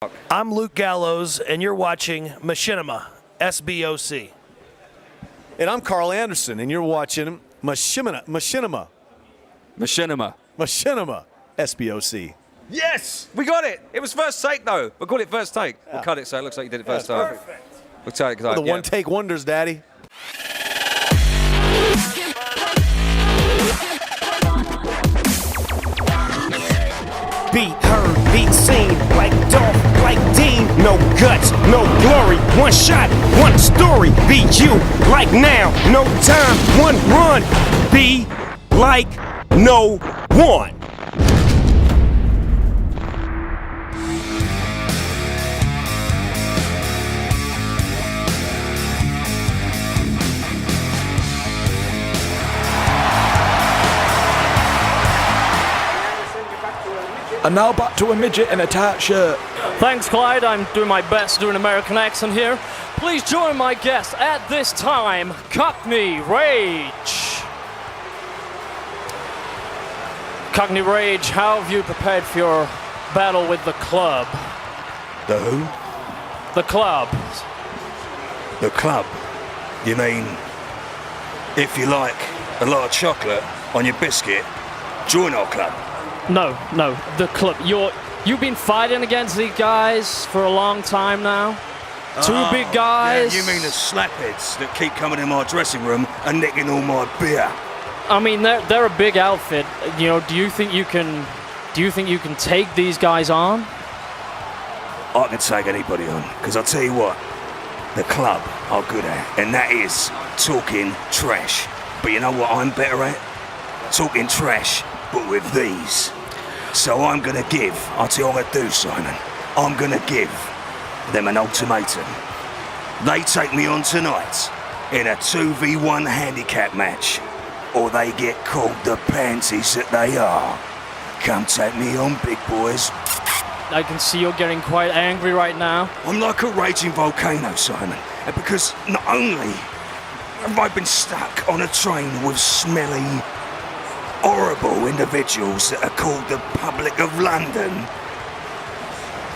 I'm Luke Gallows, and you're watching Machinima, SBOC. And I'm Karl Anderson, and you're watching Machinima, SBOC. Yes! We got it! It was first take, though. We'll call it first take. Yeah. We'll cut it so it looks like you did it first time. Perfect. We'll tell it, The one-take wonders, Daddy. Beat heard, beat seen, like Dolph, like Dean. No guts, no glory, one shot, one story. Be you, like now, no time, one run. Be like no one. And now back to a midget in a tight shirt. Thanks, Clyde. I'm doing my best to do an American accent here. Please join my guest at this time, Cockney Rage. Cockney Rage, how have you prepared for your battle with the club? The who? The club. The club. You mean, if you like a lot of chocolate on your biscuit, join our club. No, the club. You've been fighting against these guys for a long time now. Two big guys. Yeah, you mean the slapheads that keep coming in my dressing room and nicking all my beer? I mean, they're a big outfit. You know, do you think you can take these guys on? I can take anybody on, because I'll tell you what, the club are good at, and that is talking trash. But you know what I'm better at? Talking trash, but with these. So I'm gonna I'll tell you what I'm gonna do, Simon. I'm gonna give them an ultimatum. They take me on tonight in a 2v1 handicap match, or they get called the pansies that they are. Come take me on, big boys. I can see you're getting quite angry right now. I'm like a raging volcano, Simon, and because not only have I been stuck on a train with smelly, horrible individuals that are called the public of London,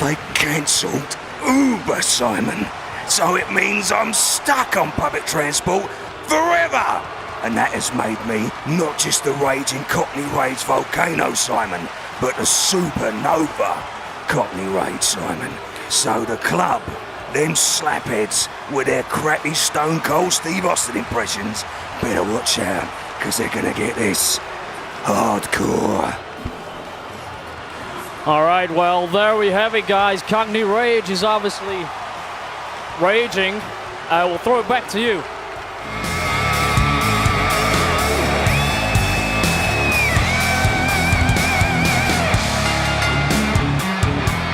they cancelled Uber, Simon. So it means I'm stuck on public transport forever. And that has made me not just the raging Cockney Rage volcano, Simon, but the supernova Cockney Rage, Simon. So the club, them slapheads with their crappy Stone Cold Steve Austin impressions, better watch out, because they're gonna get this hardcore. All right, well, there we have it, guys. Cockney Rage is obviously raging. We'll throw it back to you.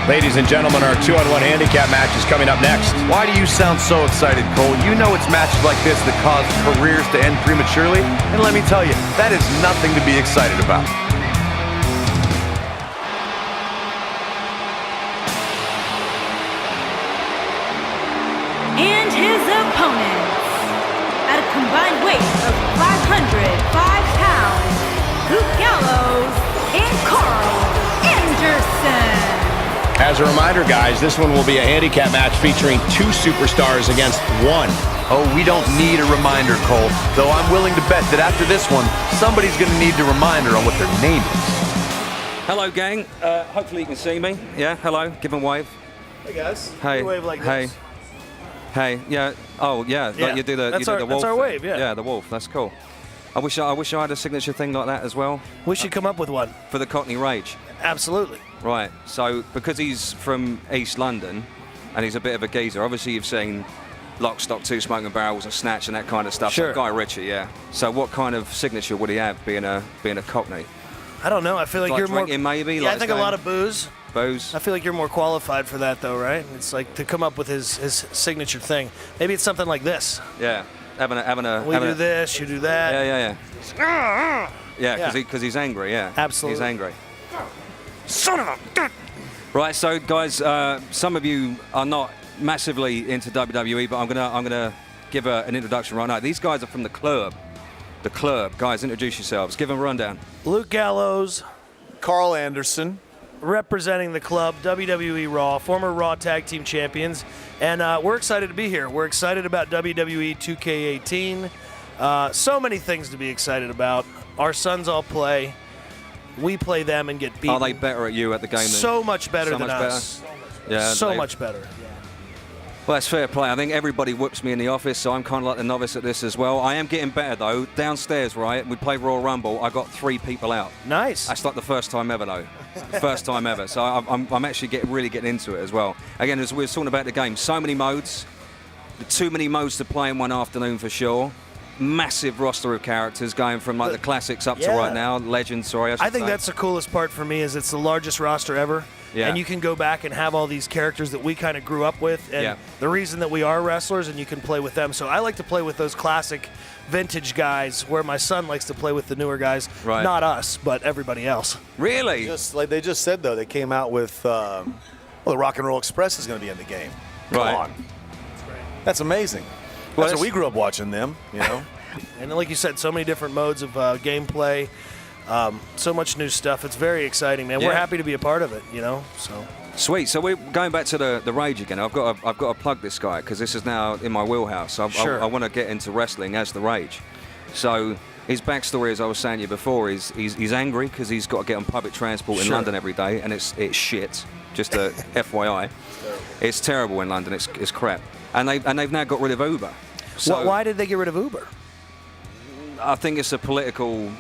Ladies and gentlemen, our 2-on-1 handicap match is coming up next. Why do you sound so excited, Cole? You know it's matches like this that cause careers to end prematurely. And let me tell you, that is nothing to be excited about. And his opponents, at a combined weight of 505 pounds, Luke Gallows and Karl Anderson. As a reminder, guys, this one will be a handicap match featuring two superstars against one. Oh, we don't need a reminder, Cole. Though I'm willing to bet that after this one, somebody's going to need a reminder on what their name is. Hello, gang. Hopefully you can see me. Yeah, hello. Give them a wave. Hey, guys. Hey. You wave like hey. this. Hey. Yeah. Oh, yeah. Yeah. Like you do the That's wolf. our thing. wave, yeah. Yeah, the wolf. That's cool. I wish I had a signature thing like that as well. We should come up with one. For the Cockney Rage. Absolutely. Right, so because he's from East London and he's a bit of a geezer, obviously you've seen Lock, Stock, Two Smoking Barrels and Snatch and that kind of stuff. Sure. So Guy Ritchie, yeah. So what kind of signature would he have being a Cockney? I don't know. I feel like Like you're more. drinking maybe? Yeah, Like I think a lot of booze. Booze? I feel like you're more qualified for that, though, right? It's like to come up with his signature thing. Maybe it's something like this. Yeah, having a. We do this, you do that. Yeah. Yeah, because he's angry. Yeah, Absolutely. He's angry. Son of a. Right, so guys, some of you are not massively into WWE, but I'm gonna give an introduction right now. These guys are from the club. The club. Guys, introduce yourselves. Give them a rundown. Luke Gallows. Karl Anderson. representing the club, WWE Raw, former Raw Tag Team Champions, and we're excited to be here. We're excited about WWE 2K18. So many things to be excited about. Our sons all play. We play them and get beat. Are they better at you at the game? So much better so than much us. Better? Yeah, so much better. Well, that's fair play. I think everybody whoops me in the office, so I'm kind of like the novice at this as well. I am getting better, though. Downstairs, right, we played Royal Rumble. I got 3 people out. Nice. That's like the first time ever, though. First time ever. So I'm actually really getting into it as well. Again, as we were talking about the game, so many modes. Too many modes to play in one afternoon for sure. Massive roster of characters going from like the classics up to right now. Legends, sorry. I think that's the coolest part for me is it's the largest roster ever. Yeah. And you can go back and have all these characters that we kind of grew up with, and the reason that we are wrestlers, and you can play with them. So I like to play with those classic vintage guys, where my son likes to play with the newer guys. Right. Not us, but everybody else. Really? Just like they just said, though, they came out with, the Rock and Roll Express is going to be in the game. Right. Come on. That's amazing. Well, that's what we grew up watching them, you know. And like you said, so many different modes of gameplay. So much new stuff. It's very exciting, man. Yeah. We're happy to be a part of it, you know. So sweet. So we're going back to the Rage again. I've got to plug this guy because this is now in my wheelhouse. I want to get into wrestling as the Rage. So his backstory, as I was saying to you before, is he's angry because he's got to get on public transport in London every day, and it's shit. Just a FYI, it's terrible in London. It's crap. And they've now got rid of Uber. So why did they get rid of Uber? I think it's a political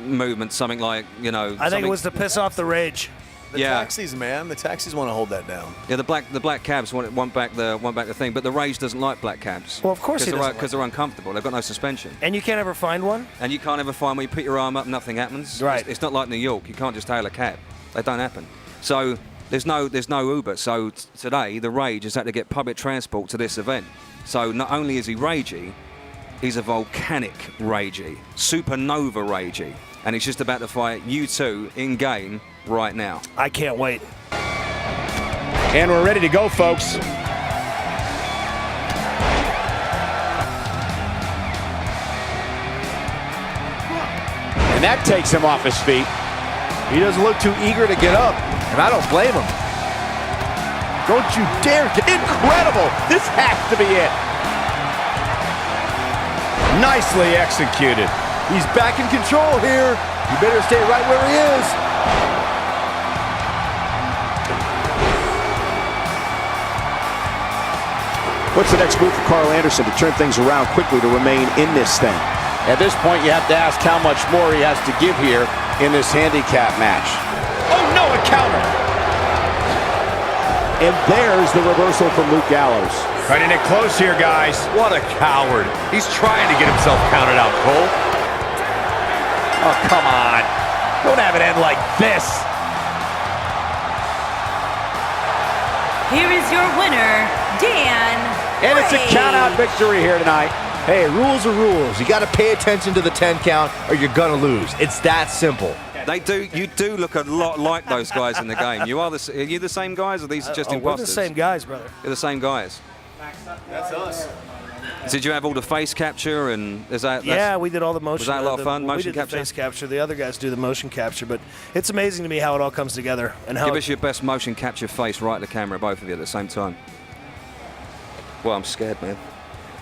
movement, something like, you know. I think it was to piss off the Rage. The taxis, man. The taxis want to hold that down. Yeah, the black cabs want back the thing, but the Rage doesn't like black cabs. Well, of course he doesn't. Because they're uncomfortable. They've got no suspension. And you can't ever find one? And you can't ever find where you put your arm up, nothing happens. Right. It's not like New York. You can't just hail a cab. They don't happen. So there's no Uber. So today, the Rage has had to get public transport to this event. So not only is he ragey, he's a volcanic ragey, supernova ragey. And he's just about to fight you two in game right now. I can't wait. And we're ready to go, folks. And that takes him off his feet. He doesn't look too eager to get up, and I don't blame him. Don't you dare get incredible! This has to be it. Nicely executed. He's back in control here. You better stay right where he is. What's the next move for Karl Anderson to turn things around quickly to remain in this thing? At this point, you have to ask how much more he has to give here in this handicap match. Oh no, a counter! And there's the reversal from Luke Gallows. Cutting it close here, guys. What a coward. He's trying to get himself counted out, Cole. Oh, come on. Don't have it end like this. Here is your winner, Dan. And it's a count-out victory here tonight. Hey, rules are rules. You got to pay attention to the 10 count or you're going to lose. It's that simple. You do look a lot like those guys in the game. Are you the same guys, or these are just imposters? We're the same guys, brother. You're the same guys. That's us. Did you have all the face capture and Yeah, we did all the motion. Was that a lot of fun? Motion we did capture. The face capture. The other guys do the motion capture, but it's amazing to me how it all comes together and how. Give us your best motion capture face right at the camera, both of you at the same time. Well, I'm scared, man.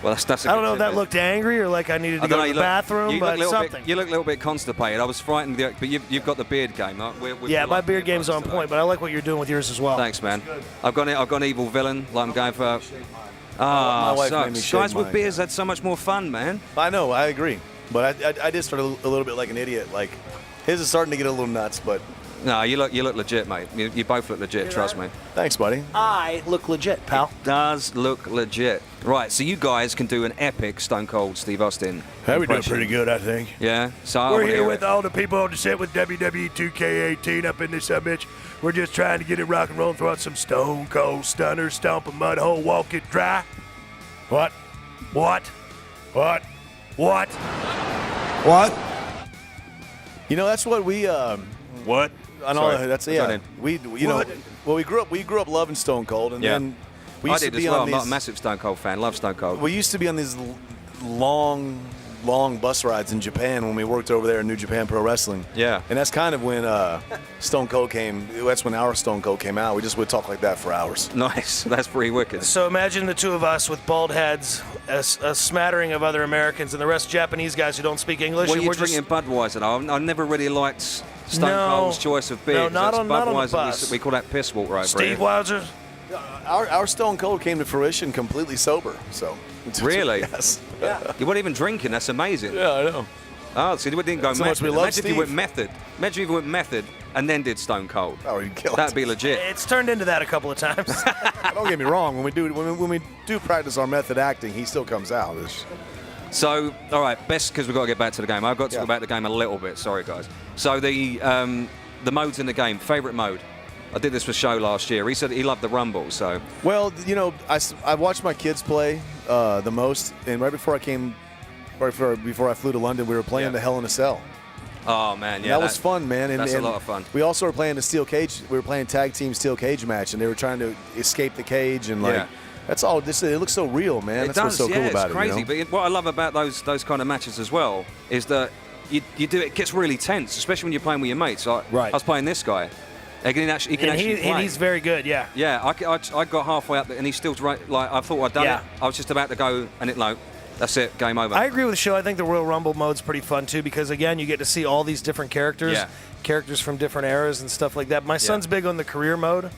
Well, that's. I don't know if that looked angry or like I needed to go to the bathroom, but something. You look a little bit constipated. I was frightened, but you've got the beard game. Yeah, my beard game's on point, but I like what you're doing with yours as well. Thanks, man. I've got an evil villain. Like I'm going for. My wife made me shave guys with mine. beards had so much more fun, man. I know, I agree. But I did start a little bit like an idiot. Like, his is starting to get a little nuts, but... No, you look legit, mate. You both look legit, trust me. Thanks, buddy. I look legit, pal. It does look legit. Right, so you guys can do an epic Stone Cold Steve Austin Hey, we doing impression. pretty good, I think. Yeah? So We're here with all the people on the set with WWE 2K18 up in this bitch. We're just trying to get it rock and roll, throw out some Stone Cold Stunners, stomp a mud hole, walk it dry. What? You know, that's what we... What? I know, Sorry. that's, What's yeah. that We grew up loving Stone Cold, and then... We I used did to as be well. on I'm these, not a massive Stone Cold fan. Love Stone Cold. We used to be on these long long bus rides in Japan when we worked over there in New Japan Pro Wrestling. Yeah. And that's kind of when Stone Cold came. That's when our Stone Cold came out. We just would talk like that for hours. Nice. That's pretty wicked. So imagine the two of us with bald heads, a smattering of other Americans, and the rest Japanese guys who don't speak English. Well, and you're we're just drinking Budweiser. I never really liked Stone Cold's choice of beer. No, not on the Budweiser. bus. We call that piss water over Steve here. Weiser. Our Stone Cold came to fruition completely sober. So Really? Yes. You weren't even drinking. That's amazing. Yeah, I know. Oh, so you didn't go So much method. we love Imagine if you went Steve. method. Imagine if you went method and then did Stone Cold. Oh, you'd kill it. That'd be legit. It's turned into that a couple of times. Don't get me wrong. When we do practice our method acting, he still comes out. So, all right, best because we've got to get back to the game. I've got to talk about the game a little bit. Sorry, guys. So the modes in the game. Favorite mode. I did this for Show last year. He said he loved the Rumble. So. Well, you know, I watched my kids play the most, and right before I flew to London, we were playing the Hell in a Cell. Oh man, yeah, that was fun, man. And, that's a and lot of fun. We also were playing the steel cage. We were playing tag team steel cage match, and they were trying to escape the cage, and like that's all. It looks so real, man. That's what's so cool about it's crazy. it. You know? But what I love about those kind of matches as well is that you do it gets really tense, especially when you're playing with your mates. I was playing this guy. He can actually play. And he's very good, yeah. Yeah, I got halfway up there, and he's still like I thought I'd done it. I was just about to go, and that's it, game over. I agree with the show. I think the Royal Rumble mode's pretty fun too because again, you get to see all these different characters, characters from different eras and stuff like that. My son's big on the career mode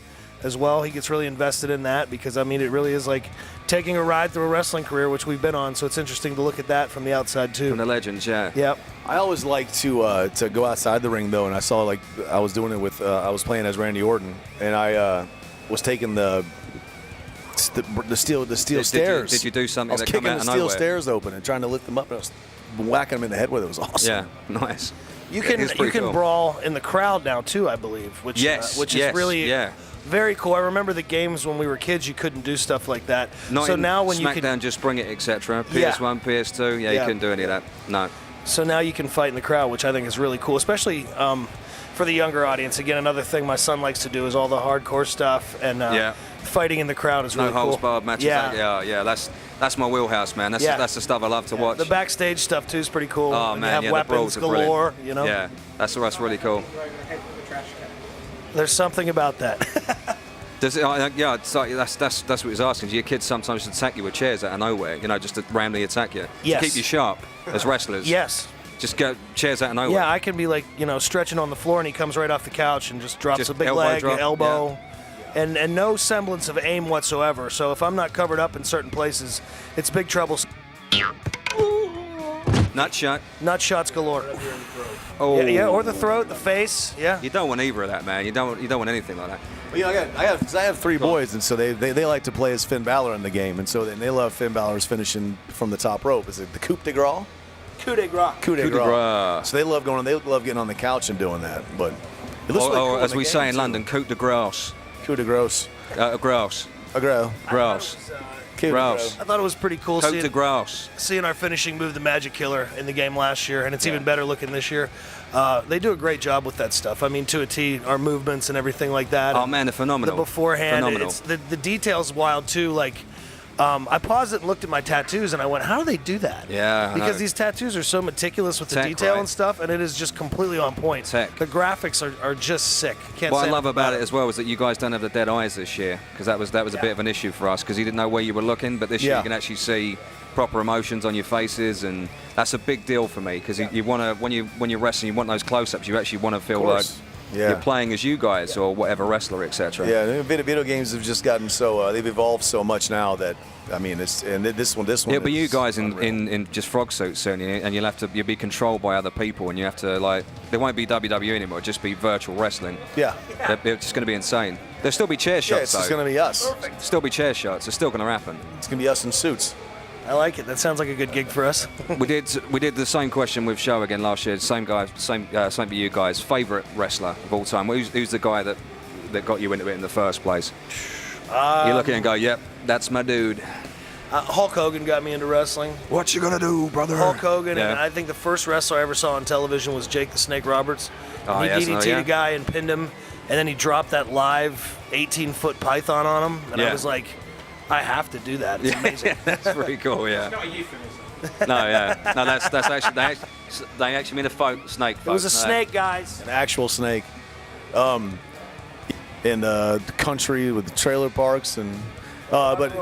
as well. He gets really invested in that because I mean, it really is like taking a ride through a wrestling career, which we've been on. So it's interesting to look at that from the outside too. From the legends, yeah. Yep. I always like to go outside the ring though, and I saw I was doing it with I was playing as Randy Orton, and I was taking the steel stairs. Did you do something I was that kicking come out the of steel nowhere? stairs open and trying to lift them up, and I was whacking them in the head with it. It was awesome. Yeah, nice. You can cool. brawl in the crowd now too, I believe, which is really very cool. I remember the games when we were kids, you couldn't do stuff like that. Not so in now when SmackDown, you can just bring it, etc. PS1, PS2, you couldn't do any of that. No. So now you can fight in the crowd, which I think is really cool, especially for the younger audience. Again, another thing my son likes to do is all the hardcore stuff, and fighting in the crowd is really cool. No holds barred matches. Yeah. That's my wheelhouse, man. That's the stuff I love to watch. The backstage stuff too is pretty cool. Oh and man, you have weapons galore. You know. Yeah, that's really cool. There's something about that. Does it, it's like, that's what he's asking. Your kids sometimes attack you with chairs out of nowhere, just to randomly attack you. Yes. To keep you sharp as wrestlers. Yes. Just go chairs out of nowhere. Yeah, I can be like, stretching on the floor and he comes right off the couch and just drops a big elbow leg, drop. elbow, and no semblance of aim whatsoever. So if I'm not covered up in certain places, it's big trouble. Nut shot. Nut shots galore. Oh. Yeah, or the throat, the face. Yeah. You don't want either of that, man. You don't want anything like that. Well, I have three boys, and so they like to play as Finn Balor in the game, and so they love Finn Balor's finishing from the top rope. Is it the coup de grace? Coup de grace. Coup de grace. So they love getting on the couch and doing that. But it looks really cool as in we the say game, in too. London, coup de grace. Coup de grace. Grace. Grace. Grace. I thought it was pretty cool Coup de grace. seeing our finishing move, the Magic Killer, in the game last year, and it's even better looking this year. They do a great job with that stuff. I mean, to a T, our movements and everything like that. Oh man, they're phenomenal. The beforehand, phenomenal. it's the details wild too. Like, I paused it and looked at my tattoos, and I went, "How do they do that?" Yeah, I because know. these tattoos are so meticulous with the Tech, detail right? and stuff, and it is just completely on point. Tech. The graphics are just sick. Can't What say I love enough about it as well is that you guys don't have the dead eyes this year, because that was a bit of an issue for us, because you didn't know where you were looking. But this year you can actually see proper emotions on your faces, and that's a big deal for me, because you want to when you're wrestling, you want those close-ups. You actually want to feel like you're playing as you guys or whatever wrestler, etc. Yeah, video games have just gotten so they've evolved so much now that I mean this one. Yeah, but you guys in just frog suits soon, and you'll be controlled by other people, and you have to there won't be WWE anymore. It'll just be virtual wrestling. Yeah, it's just going to be insane. There'll still be chair shots. Yeah, it's just going to be us. Still be chair shots. It's still going to happen. It's going to be us in suits. I like it. That sounds like a good gig for us. we did the same question with Show again last year. Same guy, same for you guys. Favorite wrestler of all time? Who's the guy that got you into it in the first place? You look at it and go, "Yep, that's my dude." Hulk Hogan got me into wrestling. What you gonna do, brother? Hulk Hogan, and I think the first wrestler I ever saw on television was Jake the Snake Roberts. Oh, he yes, DDT'd a guy and pinned him, and then he dropped that live 18-foot python on him, and I was like, I have to do that. It's amazing. That's pretty cool, yeah. It's not a euphemism. No, yeah. No, that's actually they actually mean a snake. It was a folks, no. snake, guys. An actual snake. In the country with the trailer parks and but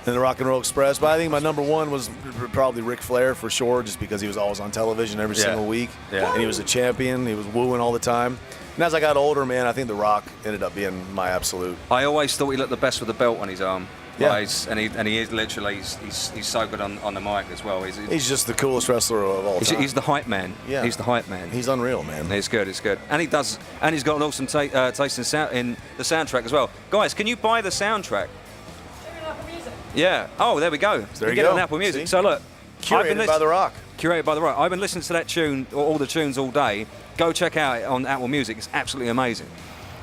in the Rock and Roll Express. But I think my number one was probably Ric Flair for sure, just because he was always on television every single week. Yeah. And he was a champion. He was wooing all the time. And as I got older, man, I think The Rock ended up being my absolute. I always thought he looked the best with the belt on his arm. Yeah. Like, and he is literally he's so good on the mic as well. He's just the coolest wrestler of all time. He's the hype man. Yeah. He's the hype man. He's unreal, man. It's good. It's good. And he's got an awesome taste in the soundtrack as well. Guys, can you buy the soundtrack? Yeah. Oh, there we go. There you get go. it on Apple Music. See? So look, Curated by The Rock. Curated by The Rock. I've been listening to that tune, all the tunes all day. Go check out it on Apple Music. It's absolutely amazing.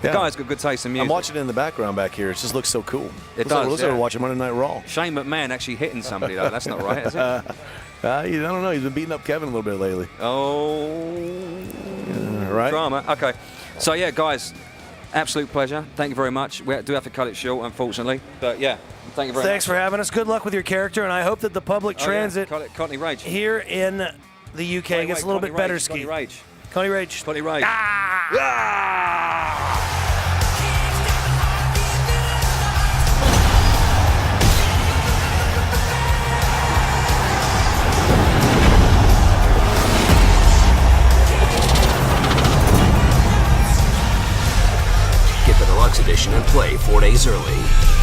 The Yeah. guy's got good taste in music. I'm watching it in the background back here. It just looks so cool. It does. Looks yeah. like we're watching Monday Night Raw. Shane McMahon actually hitting somebody though. That's not right, is it? I don't know. He's been beating up Kevin a little bit lately. Oh, Right? drama. Okay. So yeah, guys, absolute pleasure. Thank you very much. We do have to cut it short, unfortunately. But yeah, thank you very Thanks much. for having us. Good luck with your character, and I hope that the public transit Cockney Rage. here in the UK gets a little bit better. Cockney Rage. Coney Rage. Cockney Rage. Get the deluxe edition and play 4 days early.